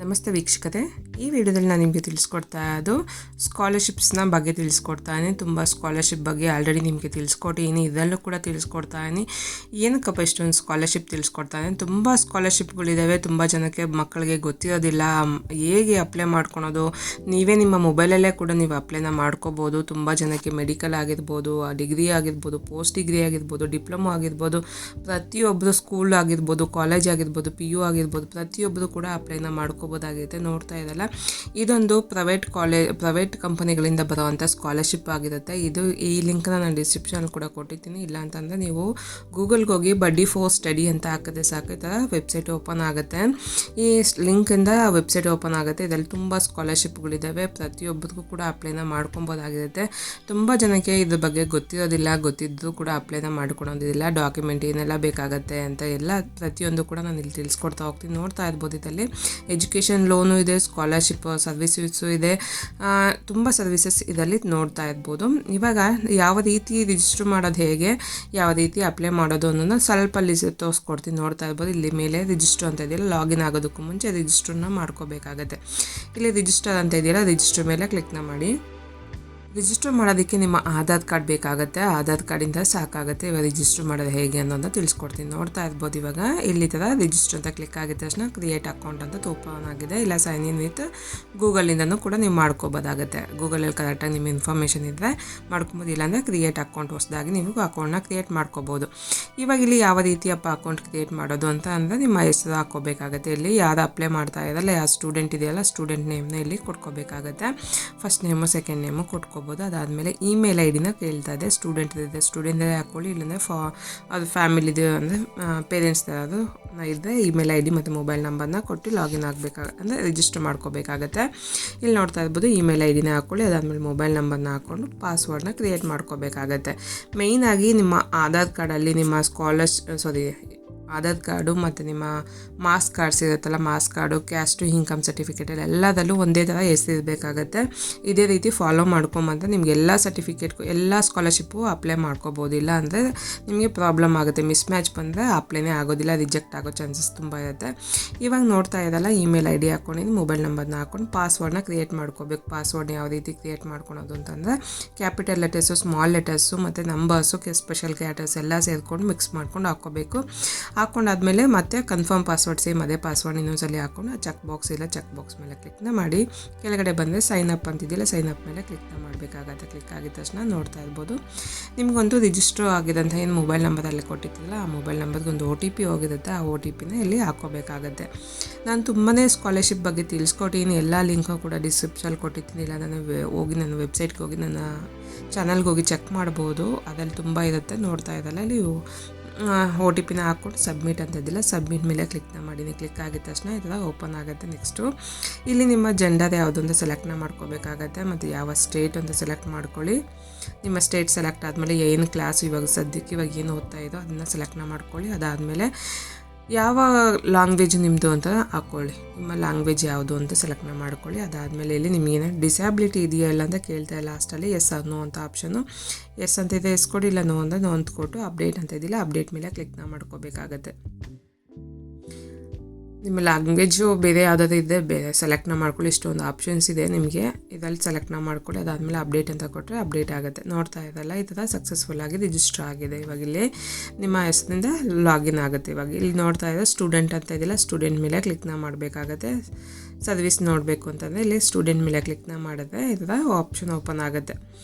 ನಮಸ್ತೆ ವೀಕ್ಷಕರೇ, ಈ ವಿಡಿಯೋದಲ್ಲಿ ನಾನು ನಿಮಗೆ ತಿಳಿಸ್ಕೊಡ್ತಾ ಇರೋದು ಸ್ಕಾಲರ್ಶಿಪ್ಸ್ನ ಬಗ್ಗೆ ತಿಳಿಸ್ಕೊಡ್ತಾ ಇದ್ದೀನಿ. ತುಂಬ ಸ್ಕಾಲರ್ಶಿಪ್ ಬಗ್ಗೆ ಆಲ್ರೆಡಿ ನಿಮಗೆ ತಿಳಿಸ್ಕೊಟ್ಟಿದ್ದೀನಿ, ಇದರಲ್ಲೂ ಕೂಡ ತಿಳಿಸ್ಕೊಡ್ತಾ ಇದ್ದೀನಿ. ಏನಕ್ಕಪ್ಪ ಇಷ್ಟೊಂದು ಸ್ಕಾಲರ್ಶಿಪ್ ತಿಳಿಸ್ಕೊಡ್ತಾ ಇದ್ದೀನಿ? ತುಂಬ ಸ್ಕಾಲರ್ಶಿಪ್ಗಳಿದ್ದಾವೆ. ತುಂಬ ಜನಕ್ಕೆ ಮಕ್ಕಳಿಗೆ ಗೊತ್ತಿರೋದಿಲ್ಲ ಹೇಗೆ ಅಪ್ಲೈ ಮಾಡ್ಕೊಳೋದು. ನೀವೇ ನಿಮ್ಮ ಮೊಬೈಲಲ್ಲೇ ಕೂಡ ನೀವು ಅಪ್ಲೈನ ಮಾಡ್ಕೋಬೋದು. ತುಂಬ ಜನಕ್ಕೆ ಮೆಡಿಕಲ್ ಆಗಿರ್ಬೋದು, ಡಿಗ್ರಿ ಆಗಿರ್ಬೋದು, ಪೋಸ್ಟ್ ಡಿಗ್ರಿ ಆಗಿರ್ಬೋದು, ಡಿಪ್ಲೊಮೊ ಆಗಿರ್ಬೋದು, ಪ್ರತಿಯೊಬ್ಬರು ಸ್ಕೂಲ್ ಆಗಿರ್ಬೋದು, ಕಾಲೇಜ್ ಆಗಿರ್ಬೋದು, PU ಆಗಿರ್ಬೋದು, ಪ್ರತಿಯೊಬ್ಬರು ಕೂಡ ಅಪ್ಲೈನ ಮಾಡ್ಕೋಬೋದಾಗಿದೆ. ನೋಡ್ತಾ ಇದ್ದಲ್ಲ, ಇದೊಂದು ಪ್ರೈವೇಟ್ ಕಂಪನಿಗಳಿಂದ ಬರುವಂಥ ಸ್ಕಾಲರ್ಶಿಪ್ ಆಗಿರುತ್ತೆ. ಈ ಲಿಂಕ್ನ ನಾನು ಡಿಸ್ಕ್ರಿಪ್ಷನ್ ಕೂಡ ಕೊಟ್ಟಿರ್ತೀನಿ. ಇಲ್ಲ ಅಂತಂದರೆ ನೀವು ಗೂಗಲ್ಗೆ ಹೋಗಿ ಬಡ್ಡಿ ಫಾರ್ ಸ್ಟಡಿ ಅಂತ ಹಾಕಿದ್ರೆ ಸಾಕು, ಈ ಥರ ವೆಬ್ಸೈಟ್ ಓಪನ್ ಆಗುತ್ತೆ. ಈ ಲಿಂಕಿಂದ ವೆಬ್ಸೈಟ್ ಓಪನ್ ಆಗುತ್ತೆ. ಇದರಲ್ಲಿ ತುಂಬ ಸ್ಕಾಲರ್ಶಿಪ್ಗಳಿದ್ದಾವೆ. ಪ್ರತಿಯೊಬ್ಬರಿಗೂ ಕೂಡ ಅಪ್ಲೈನ ಮಾಡ್ಕೊಬೋದಾಗಿರುತ್ತೆ. ತುಂಬ ಜನಕ್ಕೆ ಇದ್ರ ಬಗ್ಗೆ ಗೊತ್ತಿರೋದಿಲ್ಲ, ಗೊತ್ತಿದ್ದು ಕೂಡ ಅಪ್ಲೈನ ಮಾಡ್ಕೊಳೋದಿಲ್ಲ. ಡಾಕ್ಯುಮೆಂಟ್ ಏನೆಲ್ಲ ಬೇಕಾಗುತ್ತೆ ಅಂತ ಎಲ್ಲ ಪ್ರತಿಯೊಂದು ಕೂಡ ನಾನು ಇಲ್ಲಿ ತಿಳಿಸ್ಕೊಡ್ತಾ ಹೋಗ್ತೀನಿ. ನೋಡ್ತಾ ಇರ್ಬೋದು, ಇದರಲ್ಲಿ ಎಜುಕೇಷನ್ ಲೋನು ಇದೆ, ಸ್ಕಾಲರ್ಶಿಪ್ ಸರ್ವಿಸಸ್ಸು ಇದೆ, ತುಂಬ ಸರ್ವಿಸಸ್ ಇದರಲ್ಲಿ ನೋಡ್ತಾ ಇರ್ಬೋದು. ಇವಾಗ ಯಾವ ರೀತಿ ರಿಜಿಸ್ಟರ್ ಮಾಡೋದು, ಹೇಗೆ ಯಾವ ರೀತಿ ಅಪ್ಲೈ ಮಾಡೋದು ಅನ್ನೋದನ್ನ ಸ್ವಲ್ಪ ಅಲ್ಲಿ ತೋರಿಸ್ಕೊಡ್ತೀನಿ. ನೋಡ್ತಾ ಇರ್ಬೋದು, ಇಲ್ಲಿ ಮೇಲೆ ರಿಜಿಸ್ಟರ್ ಅಂತ ಇದೆಯಲ್ಲ, ಲಾಗಿನ್ ಆಗೋದಕ್ಕೂ ಮುಂಚೆ ರಿಜಿಸ್ಟರ್ನ ಮಾಡ್ಕೋಬೇಕಾಗತ್ತೆ. ಇಲ್ಲಿ ರಿಜಿಸ್ಟರ್ ಅಂತ ಇದೆಯಲ್ಲ, ರಿಜಿಸ್ಟರ್ ಮೇಲೆ ಕ್ಲಿಕ್ನ ಮಾಡಿ. ರಿಜಿಸ್ಟರ್ ಮಾಡೋದಕ್ಕೆ ನಿಮ್ಮ ಆಧಾರ್ ಕಾರ್ಡ್ ಬೇಕಾಗುತ್ತೆ. ಆಧಾರ್ ಕಾರ್ಡಿಂದ ಸಾಕಾಗುತ್ತೆ. ಇವಾಗ ರಿಜಿಸ್ಟರ್ ಮಾಡೋದು ಹೇಗೆ ಅನ್ನೋದನ್ನ ತಿಳಿಸ್ಕೊಡ್ತೀನಿ. ನೋಡ್ತಾ ಇರ್ಬೋದು, ಇವಾಗ ಇಲ್ಲಿ ಥರ ರಿಜಿಸ್ಟರ್ ಅಂತ ಕ್ಲಿಕ್ ಆಗಿದ ತಕ್ಷಣ ಕ್ರಿಯೇಟ್ ಅಕೌಂಟ್ ಅಂತ ಓಪನ್ ಆಗಿದೆ. ಇಲ್ಲ ಸೈನ್ ಇನ್ ವಿತ್ ಗೂಗಲಿಂದನೂ ಕೂಡ ನೀವು ಮಾಡ್ಕೋಬೋದಾಗುತ್ತೆ. ಗೂಗಲಲ್ಲಿ ಕರೆಕ್ಟಾಗಿ ನಿಮ್ಮ ಇನ್ಫಾರ್ಮೇಷನ್ ಇದ್ದರೆ ಮಾಡ್ಕೊಬೋದು. ಇಲ್ಲಾಂದರೆ ಕ್ರಿಯೇಟ್ ಅಕೌಂಟ್ ಹೊಸದಾಗಿ ನೀವು ಅಕೌಂಟ್ನ ಕ್ರಿಯೇಟ್ ಮಾಡ್ಕೋಬೋದು. ಇವಾಗ ಇಲ್ಲಿ ಯಾವ ರೀತಿಯಪ್ಪ ಅಕೌಂಟ್ ಕ್ರಿಯೇಟ್ ಮಾಡೋದು ಅಂತ ಅಂದರೆ ನಿಮ್ಮ ಹೆಸರು ಹಾಕ್ಕೋಬೇಕಾಗತ್ತೆ. ಇಲ್ಲಿ ಯಾರು ಅಪ್ಲೈ ಮಾಡ್ತಾ ಇರಲ್ಲ, ಯಾರು ಸ್ಟೂಡೆಂಟ್ ಇದೆಯಲ್ಲ, ಸ್ಟೂಡೆಂಟ್ ನೇಮ್ನ ಇಲ್ಲಿ ಕೊಟ್ಕೋಬೇಕಾಗತ್ತೆ. ಫಸ್ಟ್ ನೇಮು, ಸೆಕೆಂಡ್ ನೇಮು ಕೊಟ್ಕೋಬೋದು. ಅದಾದಮೇಲೆ ಇಮೇಲ್ ID ಕೇಳ್ತಾ ಇದೆ. ಸ್ಟೂಡೆಂಟ್ ಇದೆ, ಸ್ಟೂಡೆಂಟ್ ಹಾಕ್ಕೊಳ್ಳಿ. ಇಲ್ಲಾಂದರೆ ಅದು ಫ್ಯಾಮಿಲಿದು ಅಂದರೆ ಪೇರೆಂಟ್ಸ್ ಅದು ಇದ್ದರೆ ಇಮೇಲ್ ID ಮತ್ತು ಮೊಬೈಲ್ ನಂಬರ್ನ ಕೊಟ್ಟು ಲಾಗಿನ್ ಅಂದರೆ ರಿಜಿಸ್ಟರ್ ಮಾಡ್ಕೋಬೇಕಾಗತ್ತೆ. ಇಲ್ಲಿ ನೋಡ್ತಾ ಇರ್ಬೋದು, ಇಮೇಲ್ ID ಹಾಕ್ಕೊಳ್ಳಿ. ಅದಾದಮೇಲೆ ಮೊಬೈಲ್ ನಂಬರ್ನ ಹಾಕ್ಕೊಂಡು ಪಾಸ್ವರ್ಡ್ನ ಕ್ರಿಯೇಟ್ ಮಾಡ್ಕೋಬೇಕಾಗತ್ತೆ. ಮೇಯ್ನಾಗಿ ನಿಮ್ಮ ಆಧಾರ್ ಕಾರ್ಡಲ್ಲಿ ನಿಮ್ಮ ಆಧಾರ್ ಕಾರ್ಡು ಮತ್ತು ನಿಮ್ಮ ಮಾಸ್ ಕಾರ್ಡ್ಸ್ ಇರುತ್ತಲ್ಲ, ಮಾಸ್ ಕಾರ್ಡು, ಕ್ಯಾಸ್ಟು, ಇನ್ಕಮ್ ಸರ್ಟಿಫಿಕೇಟಲ್ಲಿ ಎಲ್ಲದಲ್ಲೂ ಒಂದೇ ಥರ ಹೆಸರಿರಬೇಕಾಗತ್ತೆ. ಇದೇ ರೀತಿ ಫಾಲೋ ಮಾಡ್ಕೊಂಬಂದ್ರೆ ನಿಮಗೆ ಎಲ್ಲ ಸರ್ಟಿಫಿಕೇಟ್ಗೂ ಎಲ್ಲ ಸ್ಕಾಲರ್ಶಿಪ್ಪು ಅಪ್ಲೈ ಮಾಡ್ಕೋಬೋದು. ಇಲ್ಲ ಅಂದರೆ ನಿಮಗೆ ಪ್ರಾಬ್ಲಮ್ ಆಗುತ್ತೆ. ಮಿಸ್ ಮ್ಯಾಚ್ ಬಂದರೆ ಅಪ್ಲೈನೇ ಆಗೋದಿಲ್ಲ, ರಿಜೆಕ್ಟ್ ಆಗೋ ಚಾನ್ಸಸ್ ತುಂಬ ಇರುತ್ತೆ. ಇವಾಗ ನೋಡ್ತಾ ಇದ್ದಲ್ಲ, ಇಮೇಲ್ ID ಹಾಕ್ಕೊಂಡಿದ್ದು, ಮೊಬೈಲ್ ನಂಬರ್ನ ಹಾಕ್ಕೊಂಡು ಪಾಸ್ವರ್ಡ್ನ ಕ್ರಿಯೇಟ್ ಮಾಡ್ಕೋಬೇಕು. ಪಾಸ್ವರ್ಡ್ನ ಯಾವ ರೀತಿ ಕ್ರಿಯೇಟ್ ಮಾಡ್ಕೊಳೋದು ಅಂತಂದರೆ ಕ್ಯಾಪಿಟಲ್ ಲೆಟರ್ಸು, ಸ್ಮಾಲ್ ಲೆಟರ್ಸು ಮತ್ತು ನಂಬರ್ಸು, ಸ್ಪೆಷಲ್ ಕ್ಯಾರೆಕ್ಟರ್ಸ್ ಎಲ್ಲ ಸೇರಿಕೊಂಡು ಮಿಕ್ಸ್ ಮಾಡ್ಕೊಂಡು ಹಾಕ್ಕೋಬೇಕು. ಹಾಕ್ಕೊಂಡಾದ್ಮೇಲೆ ಮತ್ತೆ ಕನ್ಫರ್ಮ್ ಪಾಸ್ವರ್ಡ್, ಸೇಮ್ ಅದೇ ಪಾಸ್ವರ್ಡ್ ಇನ್ನೊಂದ್ಸಲಿ ಹಾಕ್ಕೊಂಡು ಚೆಕ್ ಬಾಕ್ಸ್ ಮೇಲೆ ಕ್ಲಿಕ್ನ ಮಾಡಿ ಕೆಳಗಡೆ ಬಂದರೆ ಸೈನ್ ಅಪ್ ಅಂತಿದ್ದಿಲ್ಲ, ಸೈನ್ ಅಪ್ ಮೇಲೆ ಕ್ಲಿಕ್ನ ಮಾಡಬೇಕಾಗತ್ತೆ. ಕ್ಲಿಕ್ ಆಗಿದ ತಕ್ಷಣ ನೋಡ್ತಾ ಇರ್ಬೋದು, ನಿಮಗೊಂದು ರಿಜಿಸ್ಟರ್ ಆಗಿದಂಥ ಏನು ಮೊಬೈಲ್ ನಂಬರಲ್ಲಿ ಕೊಟ್ಟಿರ್ತಿಲ್ಲ, ಆ ಮೊಬೈಲ್ ನಂಬರ್ಗೆ ಒಂದು OTP ಹೋಗಿರುತ್ತೆ. ಆ OTPನ ಇಲ್ಲಿ ಹಾಕ್ಕೋಬೇಕಾಗತ್ತೆ. ನಾನು ತುಂಬಾ ಸ್ಕಾಲರ್ಶಿಪ್ ಬಗ್ಗೆ ತಿಳಿಸ್ಕೊಟ್ಟಿದ್ದೀನಿ. ಎಲ್ಲ ಲಿಂಕು ಕೂಡ ಡಿಸ್ಕ್ರಿಪ್ಷನ್ ಕೊಟ್ಟಿರ್ತೀನಿ. ಇಲ್ಲ ನಾನು ವೆಬ್ಸೈಟ್ಗೆ ಹೋಗಿ ನನ್ನ ಚಾನಲ್ಗೆ ಹೋಗಿ ಚೆಕ್ ಮಾಡ್ಬೋದು. ಅದರಲ್ಲಿ ತುಂಬ ಇರುತ್ತೆ. ನೋಡ್ತಾ ಇದ್ದಲ್ಲ, ಇಲ್ಲಿ OTPನ ಹಾಕ್ಕೊಂಡು ಸಬ್ಮಿಟ್ ಅಂತ ಇದ್ದಿಲ್ಲ, ಸಬ್ಮಿಟ್ ಮೇಲೆ ಕ್ಲಿಕ್ನ ಮಾಡೀನಿ. ಕ್ಲಿಕ್ ಆಗಿದ ತಕ್ಷಣ ಈ ಥರ ಓಪನ್ ಆಗುತ್ತೆ. ನೆಕ್ಸ್ಟು ಇಲ್ಲಿ ನಿಮ್ಮ ಜೆಂಡರ್ ಯಾವುದು ಅಂತ ಸೆಲೆಕ್ಟ್ನ ಮಾಡ್ಕೋಬೇಕಾಗತ್ತೆ. ಮತ್ತು ಯಾವ ಸ್ಟೇಟ್ ಅಂತ ಸೆಲೆಕ್ಟ್ ಮಾಡ್ಕೊಳ್ಳಿ. ನಿಮ್ಮ ಸ್ಟೇಟ್ ಸೆಲೆಕ್ಟ್ ಆದಮೇಲೆ ಏನು ಕ್ಲಾಸ್ ಇವಾಗ ಏನು ಓದ್ತಾ ಇದೋ ಅದನ್ನು ಸೆಲೆಕ್ಟ್ನ ಮಾಡ್ಕೊಳ್ಳಿ. ಅದಾದಮೇಲೆ ಯಾವ ಲ್ಯಾಂಗ್ವೇಜ್ ನಿಮ್ಮದು ಅಂತ ಹಾಕ್ಕೊಳ್ಳಿ. ನಿಮ್ಮ ಲ್ಯಾಂಗ್ವೇಜ್ ಯಾವುದು ಅಂತ ಸೆಲೆಕ್ಟ್ನ ಮಾಡ್ಕೊಳ್ಳಿ. ಅದಾದಮೇಲೆ ಇಲ್ಲಿ ನಿಮಗೇನು ಡಿಸ್ಯಾಬಿಲಿಟಿ ಇದೆಯಾ ಇಲ್ಲ ಅಂತ ಕೇಳ್ತಾ ಇಲ್ಲ. ಲಾಸ್ಟಲ್ಲಿ ಎಸ್ ಆರ್ ನೋ ಅಂತ ಆಪ್ಷನು, ಎಸ್ ಅಂತ ಇದೆ ಎಸ್ ಕೊಡಿ, ಇಲ್ಲ ನೋ ಅಂದರೆ ನೋ ಅಂತ ಕೊಟ್ಟು ಅಪ್ಡೇಟ್ ಅಂತ ಇದ್ದಿಲ್ಲ, ಅಪ್ಡೇಟ್ ಮೇಲೆ ಕ್ಲಿಕ್ನ ಮಾಡ್ಕೋಬೇಕಾಗತ್ತೆ. ನಿಮ್ಮ ಲ್ಯಾಂಗ್ವೇಜು ಬೇರೆ ಯಾವುದಾದ್ರು ಇದ್ದರೆ ಬೇರೆ ಸೆಲೆಕ್ಟ್ನ ಮಾಡ್ಕೊಳ್ಳಿ. ಇಷ್ಟೊಂದು ಆಪ್ಷನ್ಸ್ ಇದೆ ನಿಮಗೆ, ಇದರಲ್ಲಿ ಸೆಲೆಕ್ಟ್ನ ಮಾಡ್ಕೊಳ್ಳಿ. ಅದಾದಮೇಲೆ ಅಪ್ಡೇಟ್ ಅಂತ ಕೊಟ್ಟರೆ ಅಪ್ಡೇಟ್ ಆಗುತ್ತೆ. ನೋಡ್ತಾ ಇದ್ದಲ್ಲ, ಈ ಥರ ಸಕ್ಸಸ್ಫುಲ್ಲಾಗಿ ರಿಜಿಸ್ಟರ್ ಆಗಿದೆ. ಇವಾಗ ಇಲ್ಲಿ ನಿಮ್ಮ ಹೆಸರಿಂದ ಲಾಗಿನ್ ಆಗುತ್ತೆ. ಇವಾಗ ಇಲ್ಲಿ ನೋಡ್ತಾ ಇದ್ದರೆ ಸ್ಟೂಡೆಂಟ್ ಅಂತ ಇದೆಯಲ್ಲ, ಸ್ಟೂಡೆಂಟ್ ಮೇಲೆ ಕ್ಲಿಕ್ನ ಮಾಡಬೇಕಾಗತ್ತೆ. ಸರ್ವಿಸ್ ನೋಡಬೇಕು ಅಂತಂದರೆ ಇಲ್ಲಿ ಸ್ಟೂಡೆಂಟ್ ಮೇಲೆ ಕ್ಲಿಕ್ನ ಮಾಡಿದ್ರೆ ಈ ಥರ ಆಪ್ಷನ್ ಓಪನ್ ಆಗುತ್ತೆ.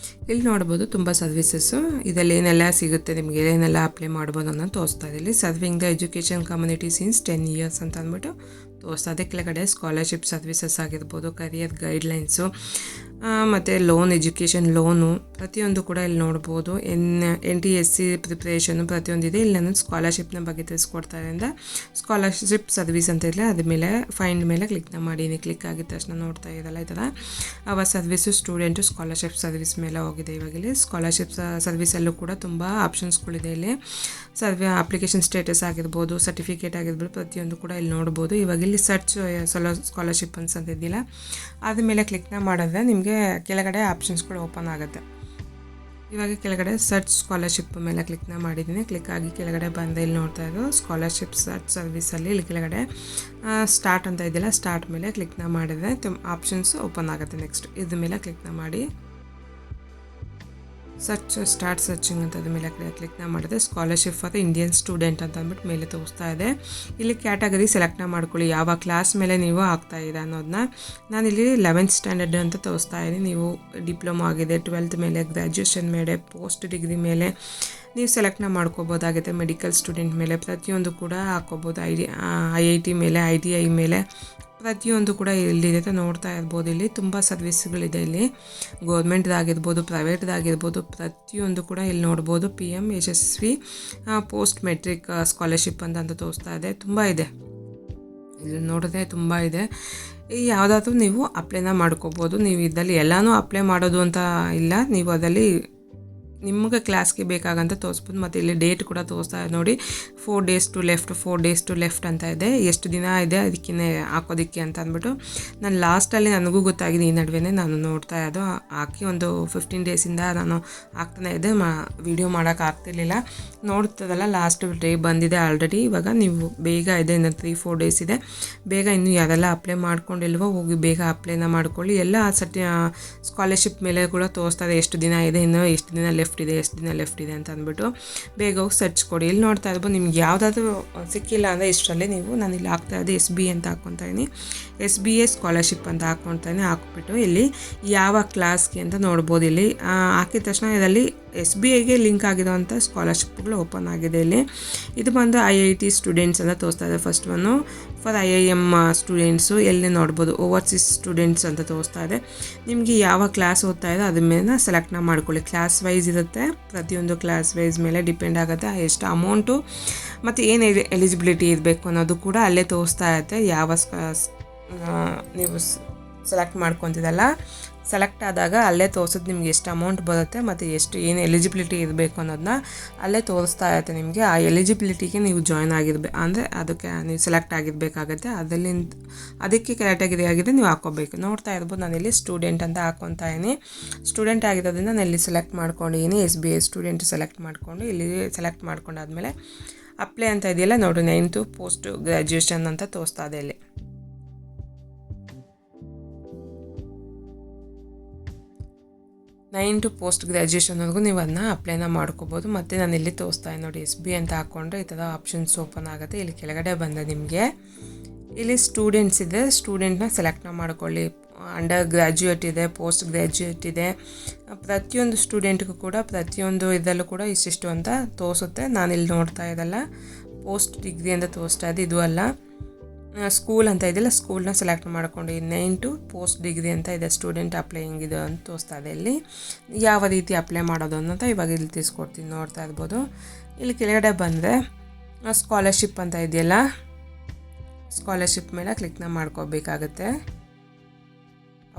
ಇಲ್ಲಿ ನೋಡ್ಬೋದು ತುಂಬ ಸರ್ವಿಸಸ್ಸು, ಇದರಲ್ಲಿ ಏನೆಲ್ಲ ಸಿಗುತ್ತೆ, ನಿಮಗೆ ಏನೆಲ್ಲ ಅಪ್ಲೈ ಮಾಡ್ಬೋದು ಅನ್ನೋದು ತೋರಿಸ್ತಾ ಇದೆ. ಇಲ್ಲಿ serving the education community since 10 years ಅಂತ ಅಂದ್ಬಿಟ್ಟು ತೋರಿಸ್ತಾ ಇದೆ. ಕೆಳಗಡೆ ಸ್ಕಾಲರ್ಶಿಪ್ ಸರ್ವಿಸಸ್ ಆಗಿರ್ಬೋದು, ಕರಿಯರ್ ಗೈಡ್ಲೈನ್ಸು ಮತ್ತು ಲೋನ್, ಎಜುಕೇಷನ್ ಲೋನು ಪ್ರತಿಯೊಂದು ಕೂಡ ಇಲ್ಲಿ ನೋಡ್ಬೋದು. NTSC ಪ್ರಿಪ್ರೇಷನು ಪ್ರತಿಯೊಂದಿದೆ. ಇಲ್ಲಿ ನಾನು ಸ್ಕಾಲರ್ಶಿಪ್ನ ಬಗ್ಗೆ ತಿಳಿಸ್ಕೊಡ್ತಾ ಇರೋದ್ರಿಂದ ಸ್ಕಾಲರ್ಶಿಪ್ ಸರ್ವಿಸ್ ಅಂತ ಇರಲಿ, ಅದ್ರ ಮೇಲೆ ಫೈಂಡ್ ಮೇಲೆ ಕ್ಲಿಕ್ನ ಮಾಡೀನಿ. ಕ್ಲಿಕ್ ಆಗಿದ ತಕ್ಷಣ ನೋಡ್ತಾ ಇದ್ದಲ್ಲ, ಈ ಥರ ಅವ ಸರ್ವಿಸು ಸ್ಟೂಡೆಂಟು ಸ್ಕಾಲರ್ಶಿಪ್ ಸರ್ವಿಸ್ ಮೇಲೆ ಹೋಗಿದೆ. ಇವಾಗ ಇಲ್ಲಿ ಸ್ಕಾಲರ್ಶಿಪ್ ಸರ್ವಿಸಲ್ಲೂ ಕೂಡ ತುಂಬ ಆಪ್ಷನ್ಸ್ಗಳಿದೆ. ಇಲ್ಲಿ ಅಪ್ಲಿಕೇಶನ್ ಸ್ಟೇಟಸ್ ಆಗಿರ್ಬೋದು, ಸರ್ಟಿಫಿಕೇಟ್ ಆಗಿರ್ಬೋದು, ಪ್ರತಿಯೊಂದು ಕೂಡ ಇಲ್ಲಿ ನೋಡ್ಬೋದು. ಇವಾಗ ಇಲ್ಲಿ ಸರ್ಚ್ ಸ್ಕಾಲರ್ಶಿಪ್ ಅಂತ ಇದ್ದಿಲ್ಲ, ಅದ್ರ ಮೇಲೆ ಕ್ಲಿಕ್ನ ಮಾಡಿದ್ರೆ ನಿಮಗೆ ಕೆಳಗಡೆ ಆಪ್ಷನ್ಸ್ಗಳು ಓಪನ್ ಆಗುತ್ತೆ. ಇವಾಗ ಕೆಳಗಡೆ ಸರ್ಚ್ ಸ್ಕಾಲರ್ಶಿಪ್ ಮೇಲೆ ಕ್ಲಿಕ್ನ ಮಾಡಿದ್ದೀನಿ. ಕ್ಲಿಕ್ ಆಗಿ ಕೆಳಗಡೆ ಬಂದು ಇಲ್ಲಿ ನೋಡ್ತಾ ಇದ್ದು ಸ್ಕಾಲರ್ಶಿಪ್ ಸರ್ಚ್ ಸರ್ವಿಸಲ್ಲಿ ಇಲ್ಲಿ ಕೆಳಗಡೆ ಸ್ಟಾರ್ಟ್ ಅಂತ ಇದೆಯಲ್ಲ, ಸ್ಟಾರ್ಟ್ ಮೇಲೆ ಕ್ಲಿಕ್ನ ಮಾಡಿದರೆ ಆಪ್ಷನ್ಸ್ ಓಪನ್ ಆಗುತ್ತೆ. ನೆಕ್ಸ್ಟ್ ಇದ್ರ ಮೇಲೆ ಕ್ಲಿಕ್ನ ಮಾಡಿ ಸ್ಟಾರ್ಟ್ ಸರ್ಚಿಂಗ್ ಅಂತ ಅದ್ರ ಮೇಲೆ ಕ್ಲಿಕ್ನ ಮಾಡಿದ್ರೆ ಸ್ಕಾಲರ್ಶಿಪ್ ಫಾರ್ ಇಂಡಿಯನ್ ಸ್ಟೂಡೆಂಟ್ ಅಂತ ಅಂದ್ಬಿಟ್ಟು ಮೇಲೆ ತೋರಿಸ್ತಾ ಇದೆ. ಇಲ್ಲಿ ಕ್ಯಾಟಗರಿ ಸೆಲೆಕ್ಟ್ನ ಮಾಡ್ಕೊಳ್ಳಿ, ಯಾವ ಕ್ಲಾಸ್ ಮೇಲೆ ನೀವು ಆಗ್ತಾ ಇದೆ ಅನ್ನೋದನ್ನ. ನಾನಿಲ್ಲಿ 11th ಸ್ಟ್ಯಾಂಡರ್ಡ್ ಅಂತ ತೋರಿಸ್ತಾ ಇದ್ದೀನಿ. ನೀವು ಡಿಪ್ಲೊಮಾ ಆಗಿದೆ, 12th ಮೇಲೆ, ಗ್ರ್ಯಾಜುಯೇಷನ್ ಮೇಲೆ, ಪೋಸ್ಟ್ ಡಿಗ್ರಿ ಮೇಲೆ ನೀವು ಸೆಲೆಕ್ಟ್ನ ಮಾಡ್ಕೋಬೋದಾಗಿದೆ. ಮೆಡಿಕಲ್ ಸ್ಟೂಡೆಂಟ್ ಮೇಲೆ ಪ್ರತಿಯೊಂದು ಕೂಡ ಹಾಕ್ಕೋಬೋದು. IIT ಮೇಲೆ, ITI ಮೇಲೆ ಪ್ರತಿಯೊಂದು ಕೂಡ ಇಲ್ಲಿದೆ ನೋಡ್ತಾ ಇರ್ಬೋದು. ಇಲ್ಲಿ ತುಂಬ ಸರ್ವಿಸ್ಗಳಿದೆ. ಇಲ್ಲಿ ಗೌರ್ಮೆಂಟ್ದಾಗಿರ್ಬೋದು, ಪ್ರೈವೇಟ್ದಾಗಿರ್ಬೋದು, ಪ್ರತಿಯೊಂದು ಕೂಡ ಇಲ್ಲಿ ನೋಡ್ಬೋದು. PM ಯಶಸ್ವಿ ಪೋಸ್ಟ್ ಮೆಟ್ರಿಕ್ ಸ್ಕಾಲರ್ಶಿಪ್ ಅಂತ ತೋರಿಸ್ತಾ ಇದೆ. ತುಂಬ ಇದೆ, ಇಲ್ಲಿ ನೋಡಿದ್ರೆ ತುಂಬ ಇದೆ. ಯಾವುದಾದ್ರೂ ನೀವು ಅಪ್ಲೈನ ಮಾಡ್ಕೋಬೋದು. ನೀವು ಇದರಲ್ಲಿ ಎಲ್ಲನೂ ಅಪ್ಲೈ ಮಾಡೋದು ಅಂತ ಇಲ್ಲ, ನೀವು ಅದರಲ್ಲಿ ನಿಮಗೆ ಕ್ಲಾಸ್ಗೆ ಬೇಕಾಗಂತ ತೋರಿಸ್ಬೋದು. ಮತ್ತು ಇಲ್ಲಿ ಡೇಟ್ ಕೂಡ ತೋರಿಸ್ತಾ ಇದೆ ನೋಡಿ, 4 days to left, 4 days to left ಅಂತ ಇದೆ. ಎಷ್ಟು ದಿನ ಇದೆ ಅದಕ್ಕೆ ಹಾಕೋದಕ್ಕೆ ಅಂತ ಅಂದ್ಬಿಟ್ಟು ನಾನು ಲಾಸ್ಟಲ್ಲಿ ನನಗೂ ಗೊತ್ತಾಗಿದೆ. ಈ ನಡುವೆ ನಾನು ನೋಡ್ತಾ ಇದ್ದು ಹಾಕಿ ಒಂದು 15 days ನಾನು ಹಾಕ್ತಾನೆ ಇದ್ದೆ, ವಿಡಿಯೋ ಮಾಡೋಕೆ ಆಗ್ತಿರ್ಲಿಲ್ಲ. ನೋಡ್ತದಲ್ಲ ಲಾಸ್ಟ್ ಡೇ ಬಂದಿದೆ ಆಲ್ರೆಡಿ. ಇವಾಗ ನೀವು ಬೇಗ ಇದೆ, ಇನ್ನು 3-4 days ಇದೆ. ಬೇಗ ಇನ್ನೂ ಯಾರೆಲ್ಲ ಅಪ್ಲೈ ಮಾಡ್ಕೊಂಡಿಲ್ವೋ ಹೋಗಿ ಬೇಗ ಅಪ್ಲೈನ ಮಾಡ್ಕೊಳ್ಳಿ. ಎಲ್ಲ ಸ್ಕಾಲರ್ಶಿಪ್ ಮೇಲೆ ಕೂಡ ತೋರಿಸ್ತಾ ಇದೆ ಎಷ್ಟು ದಿನ ಇದೆ, ಇನ್ನು ಎಷ್ಟು ದಿನ ಎಷ್ಟು ದಿನ ಲೆಫ್ಟ್ ಇದೆ ಅಂತ ಅಂದ್ಬಿಟ್ಟು ಬೇಗ ಹೋಗಿ ಸರ್ಚ್ ಕೊಡಿ. ಇಲ್ಲಿ ನೋಡ್ತಾ ಇರ್ಬೋದು, ನಿಮ್ಗೆ ಯಾವುದಾದ್ರೂ ಸಿಕ್ಕಿಲ್ಲ ಅಂದರೆ ಇಷ್ಟರಲ್ಲಿ ನೀವು, ನಾನು ಇಲ್ಲಿ ಹಾಕ್ತಾ ಇದ್ದೆ SBA ಅಂತ ಹಾಕ್ಕೊತಾ ಇದ್ದೀನಿ. SBA ಸ್ಕಾಲರ್ಶಿಪ್ ಅಂತ ಹಾಕ್ಕೊತಾನೆ. ಹಾಕ್ಬಿಟ್ಟು ಇಲ್ಲಿ ಯಾವ ಕ್ಲಾಸ್ಗೆ ಅಂತ ನೋಡ್ಬೋದು. ಇಲ್ಲಿ ಹಾಕಿದ ತಕ್ಷಣ ಇದರಲ್ಲಿ SBAಗೆ ಲಿಂಕ್ ಆಗಿರೋವಂಥ ಸ್ಕಾಲರ್ಶಿಪ್ಗಳು ಓಪನ್ ಆಗಿದೆ. ಇಲ್ಲಿ ಇದು ಬಂದು IIT ಸ್ಟೂಡೆಂಟ್ಸ್ ಅಂತ ತೋರಿಸ್ತಾ ಇದೆ. First one for IIM students ಎಲ್ಲಿ ನೋಡ್ಬೋದು, ಓವರ್ಸೀಸ್ ಸ್ಟೂಡೆಂಟ್ಸ್ ಅಂತ ತೋರಿಸ್ತಾ ಇದೆ. ನಿಮಗೆ ಯಾವ ಕ್ಲಾಸ್ ಓದ್ತಾ ಇದೆ ಅದ್ರ ಮೇಲೆ ಸೆಲೆಕ್ಟ್ನ ಮಾಡ್ಕೊಳ್ಳಿ. ಕ್ಲಾಸ್ ವೈಸ್ ಇರುತ್ತೆ, ಪ್ರತಿಯೊಂದು ಕ್ಲಾಸ್ ವೈಸ್ ಮೇಲೆ ಡಿಪೆಂಡ್ ಆಗುತ್ತೆ ಎಷ್ಟು ಅಮೌಂಟು ಮತ್ತು ಏನು ಎಲಿಜಿಬಿಲಿಟಿ ಇರಬೇಕು ಅನ್ನೋದು ಕೂಡ ಅಲ್ಲೇ ತೋರಿಸ್ತಾ ಇರುತ್ತೆ. ಯಾವ ನೀವು ಸೆಲೆಕ್ಟ್ ಮಾಡ್ಕೊತಿದ್ದಲ್ಲ, ಸೆಲೆಕ್ಟ್ ಆದಾಗ ಅಲ್ಲೇ ತೋರಿಸೋದು ನಿಮ್ಗೆ ಎಷ್ಟು ಅಮೌಂಟ್ ಬರುತ್ತೆ ಮತ್ತು ಏನು ಎಲಿಜಿಬಿಲಿಟಿ ಇರಬೇಕು ಅನ್ನೋದನ್ನ ಅಲ್ಲೇ ತೋರಿಸ್ತಾ ಇರುತ್ತೆ ನಿಮಗೆ. ಆ ಎಲಿಜಿಬಿಲಿಟಿಗೆ ನೀವು ಜಾಯ್ನ್ ಆಗಿರ್ಬೇಕು ಅಂದರೆ ಅದಕ್ಕೆ ನೀವು ಸೆಲೆಕ್ಟ್ ಆಗಿರಬೇಕಾಗತ್ತೆ. ಅದಕ್ಕೆ ಕ್ಯಾಟಗರಿ ಆಗಿದೆ ನೀವು ಹಾಕ್ಕೋಬೇಕು. ನೋಡ್ತಾ ಇರ್ಬೋದು, ನಾನಿಲ್ಲಿ ಸ್ಟೂಡೆಂಟ್ ಅಂತ ಹಾಕ್ಕೊತಾ ಇದ್ದೀನಿ. ಸ್ಟೂಡೆಂಟ್ ಆಗಿರೋದ್ರಿಂದ ನಾನು ಇಲ್ಲಿ ಸೆಲೆಕ್ಟ್ ಮಾಡ್ಕೊಂಡಿದ್ದೀನಿ. SBA ಸ್ಟೂಡೆಂಟ್ ಸೆಲೆಕ್ಟ್ ಮಾಡಿಕೊಂಡು ಇಲ್ಲಿ ಸೆಲೆಕ್ಟ್ ಮಾಡ್ಕೊಂಡಾದ್ಮೇಲೆ ಅಪ್ಲೈ ಅಂತ ಇದೆಯಲ್ಲ ನೋಡಿ, 9th ಪೋಸ್ಟ್ ಗ್ರ್ಯಾಜುಯೇಷನ್ ಅಂತ ತೋರಿಸ್ತಾ ಇದೆ. ಇಲ್ಲಿ 9 to ಪೋಸ್ಟ್ ಗ್ರ್ಯಾಜುಯೇಷನ್ವರೆಗೂ ನೀವು ಅದನ್ನ ಅಪ್ಲೈನ ಮಾಡ್ಕೋಬೋದು. ಮತ್ತು ನಾನು ಇಲ್ಲಿ ತೋರಿಸ್ತಾ ಇದ್ದೀನಿ ನೋಡಿ, SBA ಅಂತ ಹಾಕ್ಕೊಂಡ್ರೆ ಈ ಥರ ಆಪ್ಷನ್ಸ್ ಓಪನ್ ಆಗುತ್ತೆ. ಇಲ್ಲಿ ಕೆಳಗಡೆ ಬಂದ ನಿಮಗೆ ಇಲ್ಲಿ ಸ್ಟೂಡೆಂಟ್ಸ್ ಇದೆ, ಸ್ಟೂಡೆಂಟ್ನ ಸೆಲೆಕ್ಟ್ನ ಮಾಡ್ಕೊಳ್ಳಿ. ಅಂಡರ್ ಗ್ರ್ಯಾಜುಯೇಟ್ ಇದೆ, ಪೋಸ್ಟ್ ಗ್ರ್ಯಾಜುಯೇಟ್ ಇದೆ. ಪ್ರತಿಯೊಂದು ಸ್ಟೂಡೆಂಟ್ಗೂ ಕೂಡ ಪ್ರತಿಯೊಂದು ಇದರಲ್ಲೂ ಕೂಡ ಇಷ್ಟಿಷ್ಟು ಅಂತ ತೋರಿಸುತ್ತೆ. ನಾನಿಲ್ಲಿ ನೋಡ್ತಾ ಇದ್ದಲ್ಲ ಪೋಸ್ಟ್ ಡಿಗ್ರಿ ಅಂತ ತೋರಿಸ್ತಾ ಇದೆ, ಇದು ಅಲ್ಲ. ಸ್ಕೂಲ್ ಅಂತ ಇದೆಯಲ್ಲ, ಸ್ಕೂಲ್ನ ಸೆಲೆಕ್ಟ್ ಮಾಡ್ಕೊಂಡು 9 to ಪೋಸ್ಟ್ ಡಿಗ್ರಿ ಅಂತ ಇದೆ. ಸ್ಟೂಡೆಂಟ್ ಅಪ್ಲೈಯಿಂಗ್ ಇದು ಅಂತ ತೋರಿಸ್ತಾ ಇದೆ. ಇಲ್ಲಿ ಯಾವ ರೀತಿ ಅಪ್ಲೈ ಮಾಡೋದು ಅಂತ ಇವಾಗ ಇಲ್ಲಿ ತಿಳಿಸ್ಕೊಡ್ತೀನಿ, ನೋಡ್ತಾ ಇರ್ಬೋದು. ಇಲ್ಲಿ ಕೆಳಗಡೆ ಬಂದರೆ ಸ್ಕಾಲರ್ಶಿಪ್ ಅಂತ ಇದೆಯಲ್ಲ, ಸ್ಕಾಲರ್ಶಿಪ್ ಮೇಲೆ ಕ್ಲಿಕ್ನ ಮಾಡ್ಕೋಬೇಕಾಗತ್ತೆ.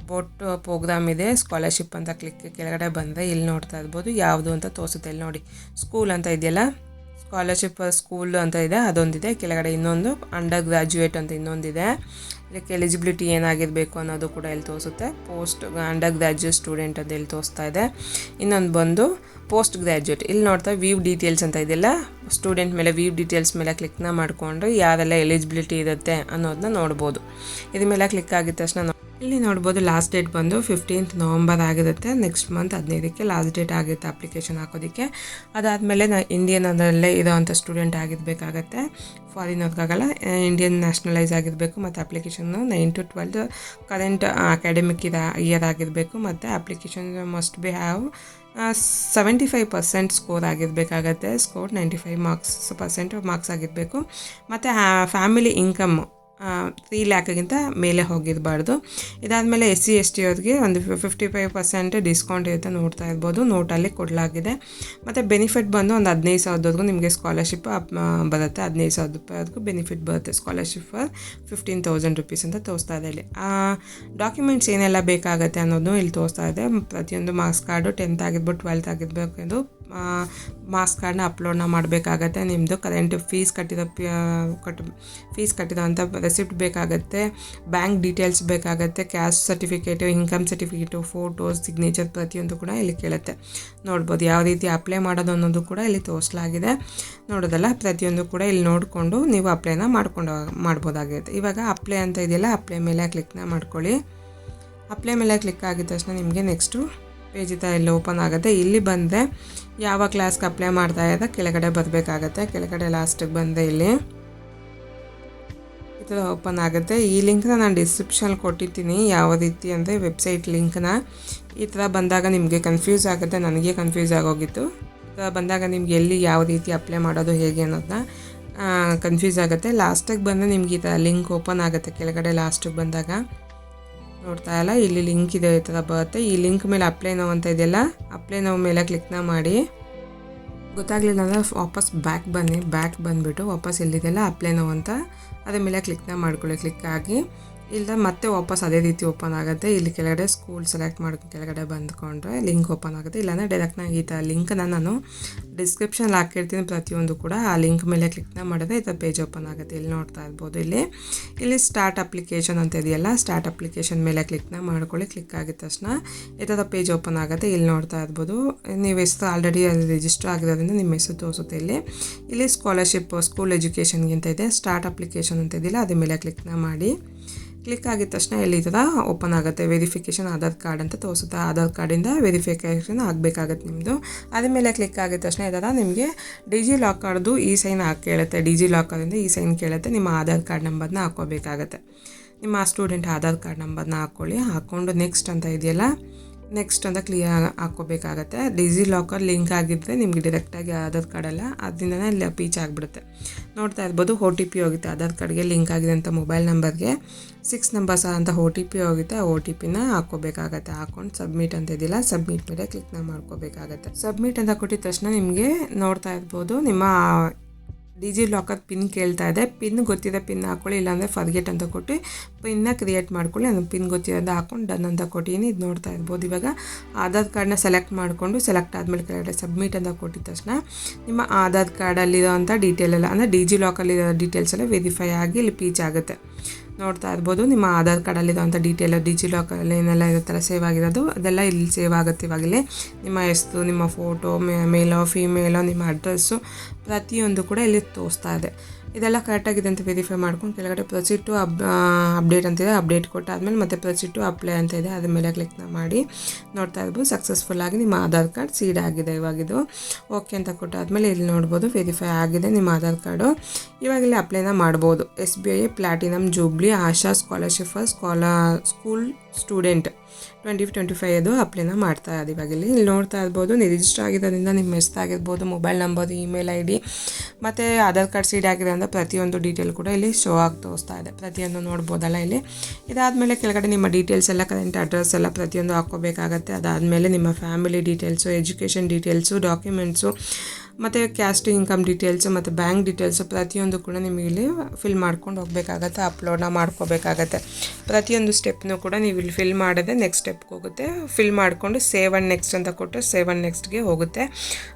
ಅಬೌಟ್ ಪ್ರೋಗ್ರಾಮ್ ಇದೆ, ಸ್ಕಾಲರ್ಶಿಪ್ ಅಂತ ಕೆಳಗಡೆ ಬಂದರೆ ಇಲ್ಲಿ ನೋಡ್ತಾ ಇರ್ಬೋದು ಯಾವುದು ಅಂತ ತೋರಿಸುತ್ತೆ. ಇಲ್ಲಿ ನೋಡಿ ಸ್ಕೂಲ್ ಅಂತ ಇದೆಯಲ್ಲ, ಸ್ಕಾಲರ್ಶಿಪ್ ಸ್ಕೂಲ್ ಅಂತ ಇದೆ, ಅದೊಂದಿದೆ. ಕೆಳಗಡೆ ಇನ್ನೊಂದು ಅಂಡರ್ ಗ್ರ್ಯಾಜುಯೇಟ್ ಅಂತ ಇನ್ನೊಂದಿದೆ. ಇದಕ್ಕೆ ಎಲಿಜಿಬಿಲಿಟಿ ಏನಾಗಿರಬೇಕು ಅನ್ನೋದು ಕೂಡ ಇಲ್ಲಿ ತೋರಿಸುತ್ತೆ. ಪೋಸ್ಟ್ ಅಂಡರ್ ಗ್ರ್ಯಾಜುಯೇಟ್ ಸ್ಟೂಡೆಂಟ್ ಅಂತ ಇಲ್ಲಿ ತೋರಿಸ್ತಾ ಇದೆ. ಇನ್ನೊಂದು ಬಂದು ಪೋಸ್ಟ್ ಗ್ರ್ಯಾಜುಯೇಟ್. ಇಲ್ಲಿ ನೋಡ್ತಾ ವ್ಯೂ ಡೀಟೇಲ್ಸ್ ಅಂತ ಇದೆಯಲ್ಲ, ಸ್ಟೂಡೆಂಟ್ ಮೇಲೆ ವ್ಯೂ ಡೀಟೇಲ್ಸ್ ಮೇಲೆ ಕ್ಲಿಕ್ನ ಮಾಡಿಕೊಂಡು ಯಾರೆಲ್ಲ ಎಲಿಜಿಬಿಲಿಟಿ ಇರುತ್ತೆ ಅನ್ನೋದನ್ನ ನೋಡ್ಬೋದು. ಇದ್ರ ಮೇಲೆ ಕ್ಲಿಕ್ ಆಗಿದ ತಕ್ಷಣ ಇಲ್ಲಿ ನೋಡ್ಬೋದು ಲಾಸ್ಟ್ ಡೇಟ್ ಬಂದು 15th November ಆಗಿರುತ್ತೆ. ನೆಕ್ಸ್ಟ್ ಮಂತ್ 15ಕ್ಕೆ ಲಾಸ್ಟ್ ಡೇಟ್ ಆಗಿರುತ್ತೆ ಅಪ್ಲಿಕೇಶನ್ ಹಾಕೋದಕ್ಕೆ. ಅದಾದಮೇಲೆ ಇಂಡಿಯನ್ ಅದರಲ್ಲೇ ಇರೋವಂಥ ಸ್ಟೂಡೆಂಟ್ ಆಗಿರಬೇಕಾಗತ್ತೆ, ಫಾರಿನ್ ಅವ್ರಿಗಾಗಲ್ಲ. ಇಂಡಿಯನ್ ನ್ಯಾಷನಲೈಸ್ ಆಗಿರಬೇಕು ಮತ್ತು ಅಪ್ಲಿಕೇಶನ್ನು 9 to 12 ಕರೆಂಟ್ ಅಕಾಡೆಮಿಕ್ ಇಯರ್ ಆಗಿರಬೇಕು. ಮತ್ತು application must be have 75% score ಆಗಿರಬೇಕಾಗತ್ತೆ. ಸ್ಕೋರ್ 95% ಮಾರ್ಕ್ಸ್ ಆಗಿರಬೇಕು. ಮತ್ತು ಫ್ಯಾಮಿಲಿ ಇನ್ಕಮ್ 3 lakhಗಿಂತ ಮೇಲೆ ಹೋಗಿರಬಾರ್ದು. ಇದಾದಮೇಲೆ SC ST ಅವ್ರಿಗೆ ಒಂದು 55% ಡಿಸ್ಕೌಂಟ್ ಇರುತ್ತೆ, ನೋಡ್ತಾ ಇರ್ಬೋದು, ನೋಟಲ್ಲಿ ಕೊಡಲಾಗಿದೆ. ಮತ್ತು ಬೆನಿಫಿಟ್ ಬಂದು ಒಂದು 15,000ವರೆಗೂ ನಿಮಗೆ ಸ್ಕಾಲರ್ಶಿಪ್ ಬರುತ್ತೆ. 15,000 ರೂಪಾಯಿವರೆಗೂ ಬೆನಿಫಿಟ್ ಬರುತ್ತೆ. ಸ್ಕಾಲರ್ಶಿಪ್ ಫಾರ್ 15,000 rupees ಅಂತ ತೋರಿಸ್ತಾ ಇದೆ. ಇಲ್ಲಿ ಡಾಕ್ಯುಮೆಂಟ್ಸ್ ಏನೆಲ್ಲ ಬೇಕಾಗುತ್ತೆ ಅನ್ನೋದು ಇಲ್ಲಿ ತೋರಿಸ್ತಾ ಇದೆ. ಪ್ರತಿಯೊಂದು ಮಾರ್ಕ್ಸ್ ಕಾರ್ಡು 10th ಆಗಿರ್ಬೋದು, 12th ಆಗಿರಬೇಕು, ಇದು ಮಾರ್ಕ್ಸ್ ಕಾರ್ಡ್ನ ಅಪ್ಲೋಡ್ನ ಮಾಡಬೇಕಾಗತ್ತೆ. ನಿಮ್ಮದು ಕರೆಂಟ್ ಫೀಸ್ ಕಟ್ಟಿದಂಥ ರೆಸಿಪ್ಟ್ ಬೇಕಾಗುತ್ತೆ, ಬ್ಯಾಂಕ್ ಡೀಟೇಲ್ಸ್ ಬೇಕಾಗುತ್ತೆ, caste certificate, income certificate, photos, signature ಪ್ರತಿಯೊಂದು ಕೂಡ ಇಲ್ಲಿ ಕೇಳುತ್ತೆ. ನೋಡ್ಬೋದು ಯಾವ ರೀತಿ ಅಪ್ಲೈ ಮಾಡೋದು ಅನ್ನೋದು ಕೂಡ ಇಲ್ಲಿ ತೋರಿಸಲಾಗಿದೆ. ನೋಡೋದಲ್ಲ, ಪ್ರತಿಯೊಂದು ಕೂಡ ಇಲ್ಲಿ ನೋಡಿಕೊಂಡು ನೀವು ಅಪ್ಲೈನ ಮಾಡ್ಬೋದಾಗಿರುತ್ತೆ. ಇವಾಗ ಅಪ್ಲೈ ಅಂತ ಇದೆಯಲ್ಲ, ಅಪ್ಲೈ ಮೇಲೆ ಕ್ಲಿಕ್ನ ಮಾಡ್ಕೊಳ್ಳಿ. ಅಪ್ಲೈ ಮೇಲೆ ಕ್ಲಿಕ್ ಆಗಿದ ತಕ್ಷಣ ನಿಮಗೆ ನೆಕ್ಸ್ಟು ಪೇಜ್ ಇಲ್ಲಿ ಓಪನ್ ಆಗುತ್ತೆ. ಇಲ್ಲಿ ಬಂದರೆ ಯಾವ ಕ್ಲಾಸ್ಗೆ ಅಪ್ಲೈ ಮಾಡ್ತಾ ಇದ್ದ ಕೆಳಗಡೆ ಬರಬೇಕಾಗತ್ತೆ. ಕೆಳಗಡೆ ಲಾಸ್ಟಿಗೆ ಬಂದರೆ ಇಲ್ಲಿ ಈ ಥರ ಓಪನ್ ಆಗುತ್ತೆ. ಈ ಲಿಂಕ್ನ ನಾನು ಡಿಸ್ಕ್ರಿಪ್ಷನಲ್ಲಿ ಕೊಟ್ಟಿರ್ತೀನಿ, ಯಾವ ರೀತಿ ಅಂದರೆ ವೆಬ್ಸೈಟ್ ಲಿಂಕ್ನ. ಈ ಥರ ಬಂದಾಗ ನಿಮಗೆ ಕನ್ಫ್ಯೂಸ್ ಆಗುತ್ತೆ, ನನಗೆ ಕನ್ಫ್ಯೂಸ್ ಆಗೋಗಿತ್ತು. ಈ ಥರ ಬಂದಾಗ ನಿಮ್ಗೆ ಎಲ್ಲಿ ಯಾವ ರೀತಿ ಅಪ್ಲೈ ಮಾಡೋದು ಹೇಗೆ ಅನ್ನೋದನ್ನ ಕನ್ಫ್ಯೂಸ್ ಆಗುತ್ತೆ. ಲಾಸ್ಟಿಗೆ ಬಂದರೆ ನಿಮ್ಗೆ ಈ ಥರ ಲಿಂಕ್ ಓಪನ್ ಆಗುತ್ತೆ. ಕೆಳಗಡೆ ಲಾಸ್ಟಿಗೆ ಬಂದಾಗ ನೋಡ್ತಾ ಇಲ್ಲ, ಇಲ್ಲಿ ಲಿಂಕ್ ಇದೆ, ಈ ಥರ ಬರುತ್ತೆ. ಈ ಲಿಂಕ್ ಮೇಲೆ ಅಪ್ಲೈ ನೌ ಅಂತ ಇದೆಯಲ್ಲ, ಅಪ್ಲೈ ನೌ ಮೇಲೆ ಕ್ಲಿಕ್ನ ಮಾಡಿ. ಗೊತ್ತಾಗಲಿಲ್ಲ ಅಂದರೆ ವಾಪಸ್ ಬ್ಯಾಕ್ ಬನ್ನಿ. ಬ್ಯಾಕ್ ಬಂದುಬಿಟ್ಟು ವಾಪಸ್ ಎಲ್ಲಿದೆಯಲ್ಲ ಅಪ್ಲೈ ನೌ ಅಂತ ಅದ್ರ ಮೇಲೆ ಕ್ಲಿಕ್ನ ಮಾಡ್ಕೊಳ್ಳಿ. ಕ್ಲಿಕ್ ಆಗಿ ಇಲ್ಲ ಮತ್ತೆ ವಾಪಸ್ ಅದೇ ರೀತಿ ಓಪನ್ ಆಗುತ್ತೆ. ಇಲ್ಲಿ ಕೆಳಗಡೆ ಸ್ಕೂಲ್ ಸೆಲೆಕ್ಟ್ ಮಾಡ್ಕೊಂಡು ಕೆಳಗಡೆ ಬಂದುಕೊಂಡ್ರೆ ಲಿಂಕ್ ಓಪನ್ ಆಗುತ್ತೆ. ಇಲ್ಲಾಂದರೆ ಡೈರೆಕ್ಟ್ನಾಗಿ ಈ ಥರ ಲಿಂಕ್ನ ನಾನು ಡಿಸ್ಕ್ರಿಪ್ಷನಲ್ಲಿ ಹಾಕಿರ್ತೀನಿ. ಪ್ರತಿಯೊಂದು ಕೂಡ ಆ ಲಿಂಕ್ ಮೇಲೆ ಕ್ಲಿಕ್ನ ಮಾಡಿದ್ರೆ ಈ ಥರ ಪೇಜ್ ಓಪನ್ ಆಗುತ್ತೆ. ಇಲ್ಲಿ ನೋಡ್ತಾ ಇರ್ಬೋದು, ಇಲ್ಲಿ ಸ್ಟಾರ್ಟ್ ಅಪ್ಲಿಕೇಶನ್ ಅಂತ ಇದೆಯಲ್ಲ, ಸ್ಟಾರ್ಟ್ ಅಪ್ಲಿಕೇಶನ್ ಮೇಲೆ ಕ್ಲಿಕ್ನ ಮಾಡ್ಕೊಳ್ಳಿ. ಕ್ಲಿಕ್ ಆಗಿದ ತಕ್ಷಣ ಈ ಥರ ಪೇಜ್ ಓಪನ್ ಆಗುತ್ತೆ. ಇಲ್ಲಿ ನೋಡ್ತಾ ಇರ್ಬೋದು, ನೀವು ಹೆಸರು ಆಲ್ರೆಡಿ ರಿಜಿಸ್ಟರ್ ಆಗಿರೋದ್ರಿಂದ ನಿಮ್ಮ ಹೆಸರು ತೋರಿಸುತ್ತೆ. ಇಲ್ಲಿ ಸ್ಕಾಲರ್ಶಿಪ್ ಸ್ಕೂಲ್ ಎಜುಕೇಷನ್ಗೆ ಅಂತ ಇದೆ, ಸ್ಟಾರ್ಟ್ ಅಪ್ಲಿಕೇಶನ್ ಅಂತ ಇದೆಯಲ್ಲ ಅದ್ರ ಮೇಲೆ ಕ್ಲಿಕ್ನ ಮಾಡಿ. ಕ್ಲಿಕ್ ಆಗಿದ ತಕ್ಷಣ ಇಲ್ಲಿ ಈ ಥರ ಓಪನ್ ಆಗುತ್ತೆ. ವೆರಿಫಿಕೇಷನ್ ಆಧಾರ್ ಕಾರ್ಡ್ ಅಂತ ತೋರಿಸುತ್ತೆ. ಆಧಾರ್ ಕಾರ್ಡಿಂದ ವೆರಿಫಿಕೇಷನ್ ಆಗಬೇಕಾಗತ್ತೆ ನಿಮ್ಮದು. ಅದ್ರ ಮೇಲೆ ಕ್ಲಿಕ್ ಆಗಿದ ತಕ್ಷಣ ಈ ಥರ ನಿಮಗೆ ಡಿಜಿ ಲಾಕರ್ದು ಈ ಸೈನ್ ಕೇಳುತ್ತೆ. ಡಿಜಿ ಲಾಕರಿಂದ ಈ ಸೈನ್ ಕೇಳುತ್ತೆ. ನಿಮ್ಮ ಆಧಾರ್ ಕಾರ್ಡ್ ನಂಬರ್ನ ಹಾಕ್ಕೋಬೇಕಾಗತ್ತೆ. ನಿಮ್ಮ ಸ್ಟೂಡೆಂಟ್ ಆಧಾರ್ ಕಾರ್ಡ್ ನಂಬರ್ನ ಹಾಕ್ಕೊಂಡು ನೆಕ್ಸ್ಟ್ ಅಂತ ಇದೆಯಲ್ಲ, ನೆಕ್ಸ್ಟ್ ಅಂತ ಕ್ಲಿಯರ್ ಹಾಕ್ಕೋಬೇಕಾಗತ್ತೆ. ಡಿಜಿ ಲಾಕರ್ ಲಿಂಕ್ ಆಗಿದ್ದರೆ ನಿಮಗೆ ಡೈರೆಕ್ಟಾಗಿ ಆಧಾರ್ ಕಾರ್ಡೆಲ್ಲ ಅದರಿಂದನೇ ಇಲ್ಲಿ ಪೀಚ್ ಆಗಿಬಿಡುತ್ತೆ. ನೋಡ್ತಾ ಇರ್ಬೋದು, OTP ಹೋಗುತ್ತೆ. ಆಧಾರ್ ಕಾರ್ಡ್ಗೆ ಲಿಂಕ್ ಆಗಿದೆ ಅಂತ ಮೊಬೈಲ್ ನಂಬರ್ಗೆ 6 ನಂಬರ್ಸ್ ಅಂತ OTP ಹೋಗುತ್ತೆ. ಆ OTPನ ಹಾಕ್ಕೋಬೇಕಾಗತ್ತೆ. ಹಾಕ್ಕೊಂಡು ಸಬ್ಮಿಟ್ ಅಂತ ಇದೆಯಲ್ಲ, ಸಬ್ಮಿಟ್ ಮೇಲೆ ಕ್ಲಿಕ್ನ ಮಾಡ್ಕೋಬೇಕಾಗತ್ತೆ. ಸಬ್ಮಿಟ್ ಅಂತ ಕೊಟ್ಟಿದ ತಕ್ಷಣ ನಿಮಗೆ ನೋಡ್ತಾ ಇರ್ಬೋದು, ನಿಮ್ಮ ಡಿಜಿ ಲಾಕರ್ ಪಿನ್ ಕೇಳ್ತಾ ಇದೆ. ಪಿನ್ ಗೊತ್ತಿದೆ ಪಿನ್ ಹಾಕ್ಕೊಳ್ಳಿ, ಇಲ್ಲಾಂದರೆ ಫರ್ಗೆಟ್ ಅಂತ ಕೊಟ್ಟು ಪಿನ್ನ ಕ್ರಿಯೇಟ್ ಮಾಡ್ಕೊಳ್ಳಿ. ನಾನು ಪಿನ್ ಗೊತ್ತಿರೋದು ಹಾಕ್ಕೊಂಡು ಡನ್ ಅಂತ ಕೊಟ್ಟಿದ್ದೀನಿ. ಇದು ನೋಡ್ತಾ ಇರ್ಬೋದು. ಇವಾಗ ಆಧಾರ್ ಕಾರ್ಡ್ನ ಸೆಲೆಕ್ಟ್ ಮಾಡಿಕೊಂಡು ಸೆಲೆಕ್ಟ್ ಆದಮೇಲೆ ಕೆಳಗಡೆ ಸಬ್ಮಿಟ್ ಅಂತ ಕೊಟ್ಟಿದ ತಕ್ಷಣ ನಿಮ್ಮ ಆಧಾರ್ ಕಾರ್ಡಲ್ಲಿರೋ ಅಂಥ ಡೀಟೇಲ್ ಎಲ್ಲ ಅಂದರೆ ಡಿಜಿ ಲಾಕಲ್ಲಿರೋ ಡೀಟೇಲ್ಸ್ ಎಲ್ಲ ವೆರಿಫೈ ಆಗಿ ಇಲ್ಲಿ ಪೀಚ್ ಆಗುತ್ತೆ. ನೋಡ್ತಾ ಇರ್ಬೋದು, ನಿಮ್ಮ ಆಧಾರ್ ಕಾರ್ಡಲ್ಲಿರೋಂಥ ಡೀಟೇಲ್ ಡಿಜಿ ಲಾಕರಲ್ಲಿ ಏನೆಲ್ಲ ಇರುತ್ತಲ್ಲ ಸೇವ್ ಆಗಿರೋದು ಅದೆಲ್ಲ ಇಲ್ಲಿ ಸೇವ್ ಆಗುತ್ತೆ. ಇವಾಗಲೇ ನಿಮ್ಮ ಹೆಸರು, ನಿಮ್ಮ ಫೋಟೋ, ಮೇಲೋ ಫೀಮೇಲೋ, ನಿಮ್ಮ ಅಡ್ರೆಸ್ಸು ಪ್ರತಿಯೊಂದು ಕೂಡ ಇಲ್ಲಿ ತೋರಿಸ್ತಾ ಇದೆ. ಇದೆಲ್ಲ ಕರೆಕ್ಟಾಗಿದೆ ಅಂತ ವೆರಿಫೈ ಮಾಡ್ಕೊಂಡು ಕೆಳಗಡೆ ಪ್ರೊಸೀಡ್ ಟು ಅಪ್ಡೇಟ್ ಅಂತಿದೆ. ಅಪ್ಡೇಟ್ ಕೊಟ್ಟಾದ್ಮೇಲೆ ಮತ್ತೆ ಪ್ರೊಸೀಡ್ ಟು ಅಪ್ಲೈ ಅಂತ ಇದೆ, ಅದ್ರ ಮೇಲೆ ಕ್ಲಿಕ್ನ ಮಾಡಿ. ನೋಡ್ತಾ ಇರ್ಬೋದು, ಸಕ್ಸಸ್ಫುಲ್ಲಾಗಿ ನಿಮ್ಮ ಆಧಾರ್ ಕಾರ್ಡ್ ಸೀಡ್ ಆಗಿದೆ. ಇವಾಗಿದು ಓಕೆ ಅಂತ ಕೊಟ್ಟಾದ್ಮೇಲೆ ಇಲ್ಲಿ ನೋಡ್ಬೋದು ವೆರಿಫೈ ಆಗಿದೆ ನಿಮ್ಮ ಆಧಾರ್ ಕಾರ್ಡು. ಇವಾಗ ಇಲ್ಲಿ ಅಪ್ಲೈನ ಮಾಡ್ಬೋದು. SBI platinum jubilee Asha scholarship for school student 2025 ಅದು ಅಪ್ಲೈನ ಮಾಡ್ತಾ ಇದೆ. ಇವಾಗ ಇಲ್ಲಿ ನೋಡ್ತಾ ಇರ್ಬೋದು, ನೀವು ರಿಜಿಸ್ಟರ್ ಆಗಿರೋದ್ರಿಂದ ನಿಮ್ಮ ಹೆಸರಾಗಿರ್ಬೋದು, ಮೊಬೈಲ್ ನಂಬರ್, ಇಮೇಲ್ ID ಮತ್ತು ಆಧಾರ್ ಕಾರ್ಡ್ ಸೀಡ್ ಆಗಿದೆ ಅಂದರೆ ಪ್ರತಿಯೊಂದು ಡೀಟೇಲ್ ಕೂಡ ಇಲ್ಲಿ ಶೋ ಆಗಿ ತೋರಿಸ್ತಾ ಇದೆ. ಪ್ರತಿಯೊಂದು ನೋಡ್ಬೋದಲ್ಲ ಇಲ್ಲಿ. ಇದಾದಮೇಲೆ ಕೆಳಗಡೆ ನಿಮ್ಮ ಡೀಟೇಲ್ಸ್ ಎಲ್ಲ, ಕರೆಂಟ್ ಅಡ್ರೆಸ್ ಎಲ್ಲ ಪ್ರತಿಯೊಂದು ಹಾಕ್ಕೋಬೇಕಾಗತ್ತೆ. ಅದಾದಮೇಲೆ ನಿಮ್ಮ family details, education details, documents ಮತ್ತು ಕ್ಯಾಸ್ಟ್ ಇನ್ಕಮ್ ಡೀಟೇಲ್ಸು ಮತ್ತು ಬ್ಯಾಂಕ್ ಡೀಟೇಲ್ಸು ಪ್ರತಿಯೊಂದು ಕೂಡ ನಿಮಗೆ ಇಲ್ಲಿ ಫಿಲ್ ಮಾಡ್ಕೊಂಡು ಹೋಗಬೇಕಾಗತ್ತೆ. ಅಪ್ಲೋಡ್ನ ಮಾಡ್ಕೋಬೇಕಾಗತ್ತೆ. ಪ್ರತಿಯೊಂದು ಸ್ಟೆಪ್ನೂ ಕೂಡ ನೀವು ಇಲ್ಲಿ ಫಿಲ್ ಮಾಡಿದ್ರೆ ನೆಕ್ಸ್ಟ್ ಸ್ಟೆಪ್ಗೆ ಹೋಗುತ್ತೆ. ಫಿಲ್ ಮಾಡಿಕೊಂಡು ಸೇವ್ ಆ್ಯಂಡ್ ನೆಕ್ಸ್ಟ್ ಅಂತ ಕೊಟ್ಟರೆ ಸೇವ್ ಆ್ಯಂಡ್ ನೆಕ್ಸ್ಟ್ಗೆ ಹೋಗುತ್ತೆ.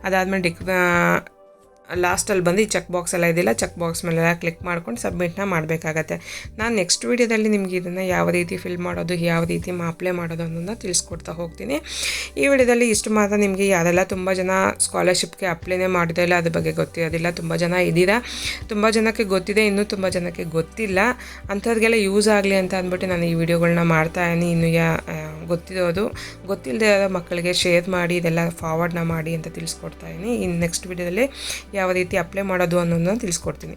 ಅದಾದಮೇಲೆ ಲಾಸ್ಟಲ್ಲಿ ಬಂದು ಈ ಚೆಕ್ ಬಾಕ್ಸ್ ಎಲ್ಲ ಇದೆಯಲ್ಲ, ಚೆಕ್ ಬಾಕ್ಸ್ ಮೇಲೆಲ್ಲ ಕ್ಲಿಕ್ ಮಾಡ್ಕೊಂಡು ಸಬ್ಮಿಟ್ನ ಮಾಡಬೇಕಾಗತ್ತೆ. ನಾನು ನೆಕ್ಸ್ಟ್ ವೀಡಿಯೋದಲ್ಲಿ ನಿಮಗೆ ಇದನ್ನು ಯಾವ ರೀತಿ ಫಿಲ್ ಮಾಡೋದು, ಯಾವ ರೀತಿ ಅಪ್ಲೈ ಮಾಡೋದು ಅನ್ನೋದನ್ನ ತಿಳಿಸ್ಕೊಡ್ತಾ ಹೋಗ್ತೀನಿ. ಈ ವಿಡಿಯೋದಲ್ಲಿ ಇಷ್ಟು ಮಾತ್ರ. ನಿಮಗೆ ಯಾರೆಲ್ಲ ತುಂಬ ಜನ ಸ್ಕಾಲರ್ಶಿಪ್ಗೆ ಅಪ್ಲೈನೇ ಮಾಡೋದಿಲ್ಲ, ಅದ್ರ ಬಗ್ಗೆ ಗೊತ್ತಿರೋದಿಲ್ಲ, ತುಂಬ ಜನ ಇದ್ದೀರಾ, ತುಂಬ ಜನಕ್ಕೆ ಗೊತ್ತಿದೆ, ಇನ್ನೂ ತುಂಬ ಜನಕ್ಕೆ ಗೊತ್ತಿಲ್ಲ, ಅಂಥವ್ರಿಗೆಲ್ಲ ಯೂಸ್ ಆಗಲಿ ಅಂತ ಅಂದ್ಬಿಟ್ಟು ನಾನು ಈ ವಿಡಿಯೋಗಳನ್ನ ಮಾಡ್ತಾಯಿದ್ದೀನಿ. ಇನ್ನು ಗೊತ್ತಿಲ್ಲದೆ ಇರೋ ಮಕ್ಕಳಿಗೆ ಶೇರ್ ಮಾಡಿ, ಇದೆಲ್ಲ ಫಾರ್ವರ್ಡ್ನ ಮಾಡಿ ಅಂತ ತಿಳಿಸ್ಕೊಡ್ತಾಯಿದ್ದೀನಿ. ಇನ್ನು ನೆಕ್ಸ್ಟ್ ವಿಡಿಯೋದಲ್ಲಿ ಯಾವ ರೀತಿ ಅಪ್ಲೈ ಮಾಡೋದು ಅನ್ನೋದನ್ನ ತಿಳಿಸ್ಕೊಡ್ತೀನಿ.